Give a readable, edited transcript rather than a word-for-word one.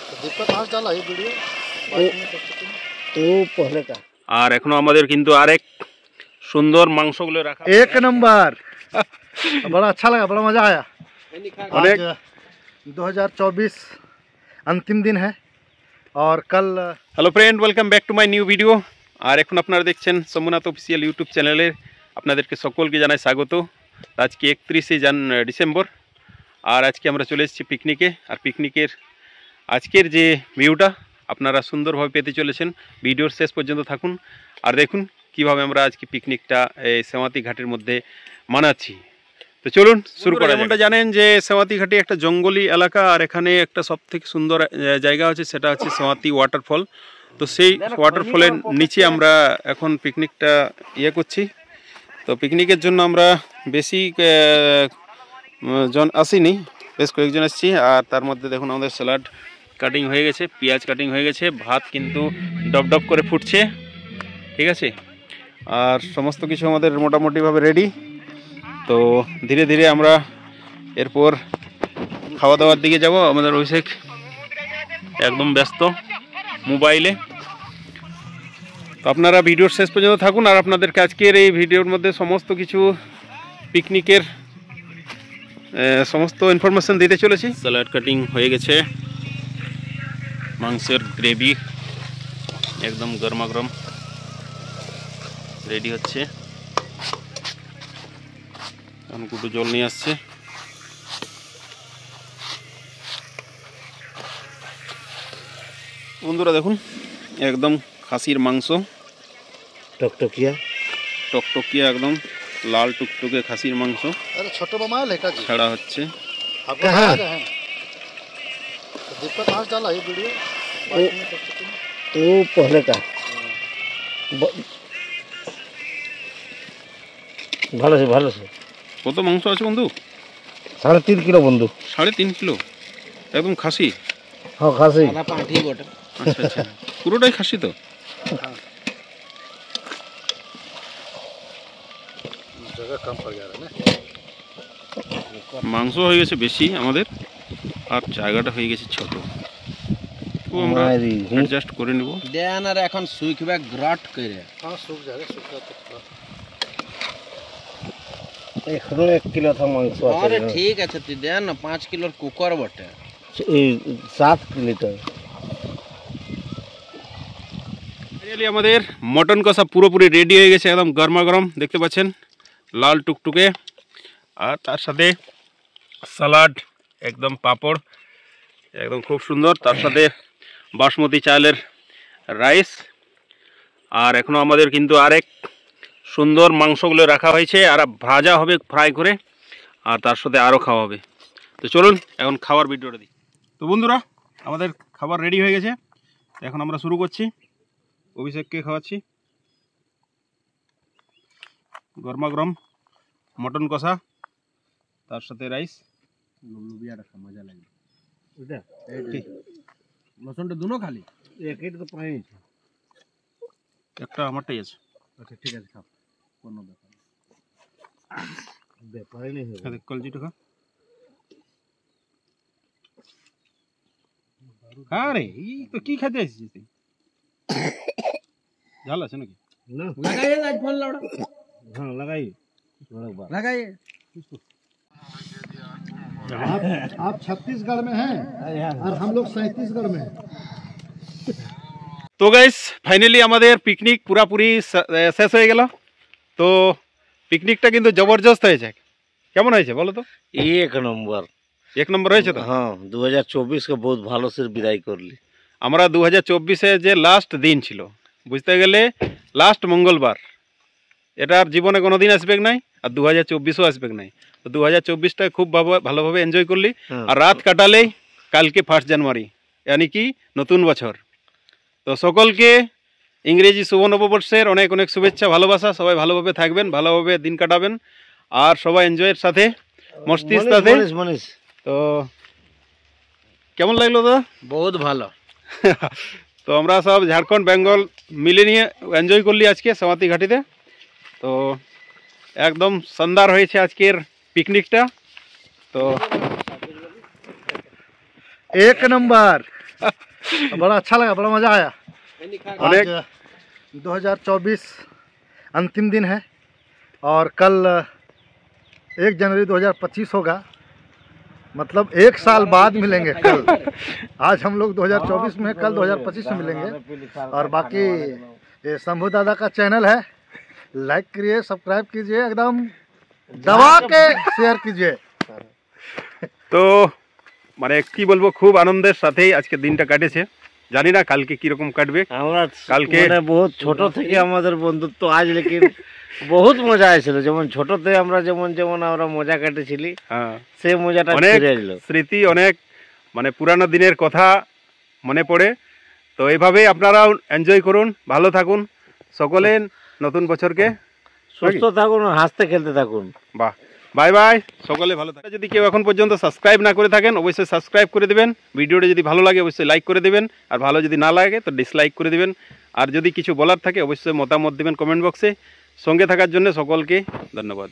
दीपक घास डाला ये वीडियो पहले का। আর এখনো আমাদের কিন্তু আরেক সুন্দর মাংসগুলো রাখা एक नंबर बड़ा अच्छा लगा, बड़ा मजा आया। आज 2024 अंतिम दिन है और कल। Hello friend, welcome back to my new video. আর এখন আপনারা দেখছেন সোমনাথ অফিসিয়াল ইউটিউব চ্যানেলের আপনাদেরকে সকলকে জানাই স্বাগত। আজকে 31 ডিসেম্বর আর আজকে আমরা চলে এসেছি পিকনিকে। আর পিকনিকের আজকের যে ভিউটা আপনারা সুন্দরভাবে পেতে চলেছেন। ভিডিওর শেষ পর্যন্ত থাকুন আর দেখুন কিভাবে আমরা আজকে পিকনিকটা এই সেমাতি ঘাটের মধ্যে মানাচ্ছি। তো চলুন শুরু করা যাক। যেমনটা জানেন যে সেমাতি ঘাটি একটা জঙ্গলি এলাকা আর এখানে একটা সবথেকে সুন্দর জায়গা আছে, সেটা হচ্ছে সেমাতি ওয়াটারফল। তো সেই ওয়াটারফলের নিচে আমরা এখন পিকনিকটা করছি। তো পিকনিকের জন্য আমরা বেশি জন আসিনি, বেশ কয়েকজন আসছি। আর তার মধ্যে দেখুন আমাদের স্যালাড কাটিং হয়ে গেছে, পেঁয়াজ কাটিং হয়ে গেছে, ভাত কিন্তু ডব ডব করে ফুটছে, ঠিক আছে। আর সমস্ত কিছু আমাদের মোটামুটিভাবে রেডি। তো ধীরে ধীরে আমরা এরপর খাওয়া দাওয়ার দিকে যাব। আমাদের অভিষেক একদম ব্যস্ত মোবাইলে। তো আপনারা ভিডিওর শেষ পর্যন্ত থাকুন আর আপনাদেরকে আজকের এই ভিডিওর মধ্যে সমস্ত কিছু পিকনিকের সমস্ত ইনফরমেশন দিতে চলেছি। স্যালাড কাটিং হয়ে গেছে, মাংসের গ্রেভি একদম গরমা গরম রেডি হচ্ছে। এখন কুটু জল নিয়ে আসছে। বন্ধুরা দেখুন একদম খাসির মাংস, टकटकिया টকটকিয়া একদম লাল টুকটুকে খাসির মাংস ছোট মামা লেখা ছাড়া হচ্ছে। दीपक घास डाला ये वीडियो पहले का। ভালো আছে ভালো আছে। কত মাংস আছে বন্ধু? 3.5 কিলো বন্ধু। 3.5 কিলো একদম খাসি? হ্যাঁ খাসি। আচ্ছা আচ্ছা, পুরোটাই খাসি তো? जगह कम पड़ जा रहा है ना। মাংস হয়ে গেছে বেশি আমাদের আর জায়গাটা হয়ে গেছে ছোট, তো আমরা অ্যাডজাস্ট করে নেব। দেন আর এখন শুকবে গ্রট করে। हाँ सूख जाएगा, सूख जाता है। এখনো 1 কিলো था মাংস আছে। আরে ঠিক আছে, তুই দেন না 5 কিলোর কুকার বটে। এই 7 লিটার। ফাইনালি আমাদের মটন কষা পুরোপুরি রেডি হয়ে গেছে, একদম গরমা গরম দেখতে পাচ্ছেন, লাল টুকটুকে। আর তার সাথে সালাড, একদম পাঁপড়, একদম খুব সুন্দর। তার সাথে বাসমতি চালের রাইস। আর এখনও আমাদের কিন্তু আরেক সুন্দর মাংসগুলো রাখা হয়েছে আর ভাজা হবে ফ্রাই করে, আর তার সাথে আরও খাওয়া হবে। তো চলুন এখন খাওয়ার ভিডিওটা দিই। তো বন্ধুরা আমাদের খাবার রেডি হয়ে গেছে, এখন আমরা শুরু করছি। অভিষেককে খাওয়াচ্ছি গরমা গরম মটন কষা, তার সাথে রাইস। লুবিয়াটা মজা লাগে। এটা লসনটা দুনো খালি একই তো পাই একটা আমারটাই আছে। আচ্ছা ঠিক আছে, খাও, কোনো ব্যাপার ব্যাপারই নেই হবে। কলজিটা খা। হ্যাঁ রে, এই তো কি খেতে আসছিস তুই? ঝাল আছে নাকি? না লাগাইए आज फोन लौड़ा। हाँ लगाइए लगाइए। आप छत्तीसगढ़ में हैं और हम लोग 37गढ़ में हैं। তো গাইস ফাইনালি আমাদের পিকনিক পুরাপুরি শেষ হয়ে গেল। তো পিকনিকটা কিন্তু জবরদস্ত হয়েছে। কেমন হয়েছে বলো তো? 1 नंबर। 1 নম্বর হয়েছে তো? हाँ 2024 को बहुत ভালো से বিদায় করলি। আমরা 2024-এ যে লাস্ট দিন ছিল, বুঝতে গেলে লাস্ট মঙ্গলবার, এটা আর জীবনে কোনো দিন আসবে নাই আর 2024ও আসবে নাই। তো 2024টা খুব ভালোভাবে এনজয় করলি। আর রাত কাটালেই কালকে 1 জানুয়ারি, यानी কি নতুন বছর। তো সকলকে ইংরেজি শুভ নববর্ষের অনেক অনেক শুভেচ্ছা, ভালোবাসা। সবাই ভালোভাবে থাকবেন, ভালোভাবে দিন কাটাবেন আর সবাই এনজয়ের সাথে মস্তির সাথে। তো কেমন লাগলো দাদা? बहुत ভালো। তো আমরা সব ঝাড়খণ্ড বেঙ্গল মিলে নিয়ে এনজয় করলি আজকে সেমাতি ঘাটিতে। তো একদম শানদার হয়েছে আজকের পিকনিকটা। তো 1 नंबर। बड़ा अच्छा लगा, बड़ा मज़ा आया। अनेक आज 2024 अंतिम दिन है और कल 1 जनवरी 2025 होगा, मतलब 1 साल बाद मिलेंगे कल। आज हम लोग 2024 में, कल 2025 में मिलेंगे। और बाकी ये शंभू दादा का चैनल है, लाइक करिए, सब्सक्राइब कीजिए, एकदम दबा के शेयर कीजिए। তো মানে কি বলবো, খুব আনন্দের সাথেই আজকে দিনটা কাটেছে। জানি না কালকে কিরকম কাটবে। আমরা কালকে মানে বহুত ছোট থেকে আমাদের বন্ধুত্ব, আজ লেকিন বহুত মজা হয়েছিল। যেমন ছোটতে আমরা যেমন আমরা মজা কাটেছিলি, হ্যাঁ, সেই মজাটা অনেক ফিরে এলো। স্মৃতি, অনেক মানে পুরানো দিনের কথা মনে পড়ে। তো এইভাবেই আপনারাও এনজয় করুন, ভালো থাকুন সকলে, নতুন বছরকে সুস্থ থাকুন, হাসতে খেলতে থাকুন। বাহ, বাই বাই, সকলে ভালো থাকুন। যদি কেউ এখন পর্যন্ত সাবস্ক্রাইব না করে থাকেন অবশ্যই সাবস্ক্রাইব করে দেবেন। ভিডিওটা যদি ভালো লাগে অবশ্যই লাইক করে দেবেন, আর ভালো যদি না লাগে তো ডিসলাইক করে দেবেন। আর যদি কিছু বলার থাকে অবশ্যই মতামত দেবেন কমেন্ট বক্সে। সঙ্গে থাকার জন্য সকলকে ধন্যবাদ।